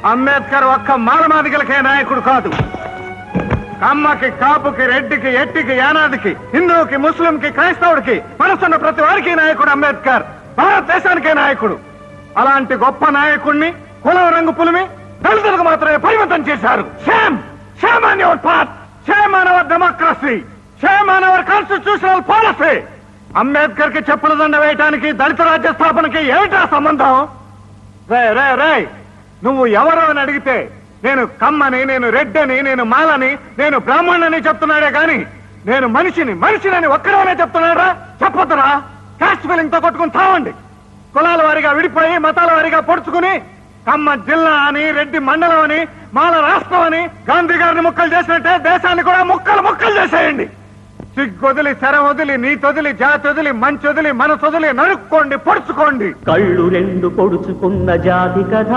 అంబేద్కర్ ఒక్క మాలమాదిగలకే నాయకుడు కాదు. కమ్మకి, కాపుకి, రెడ్డికి, ఎట్టికి, యానాదికి, హిందువుకి, ముస్లింకి, క్రైస్తవుడికి మనసున్న ప్రతి వారికి నాయకుడు అంబేద్కర్. భారతదేశానికే నాయకుడు. అలాంటి గొప్ప నాయకుడిని కులం రంగు పులిమి దళితులకు మాత్రమే పరిమితం చేశారు. Shame shame on your part, shame on our democracy, shame on hour constitutional policy. Ambedkar కి చెప్పుల దండ వేయటానికి దళిత రాజ్య స్థాపనకి ఏమిటా సంబంధం? రే రే రే నువ్వు ఎవరు అని అడిగితే నేను కమ్మని, నేను రెడ్డని, నేను మాలని, నేను బ్రాహ్మణని చెప్తున్నాడే గాని నేను మనిషిని ఒక్కడనే చెప్తున్నాడా? చెప్పొద్దురా. కాస్ట్ ఫీలింగ్ తో కొట్టుకుని తావండి. కులాల వారిగా విడిపోయి మతాల వారిగా పొడుచుకుని కమ్మ జిల్లా అని, రెడ్డి మండలం అని, మాల రాష్ట్రం అని గాంధీ గారిని ముక్కలు చేసినట్టే దేశాన్ని కూడా ముక్కలు చేసేయండి. సిగ్గొదిలి, శర వదిలి, నీతొదిలి, జాతి వదిలి, మంచొదిలి, మనసొదిలి నరుక్కోండి, పొడుచుకోండి. కళ్ళు రెండు పొడుచుకున్న జాతి కథ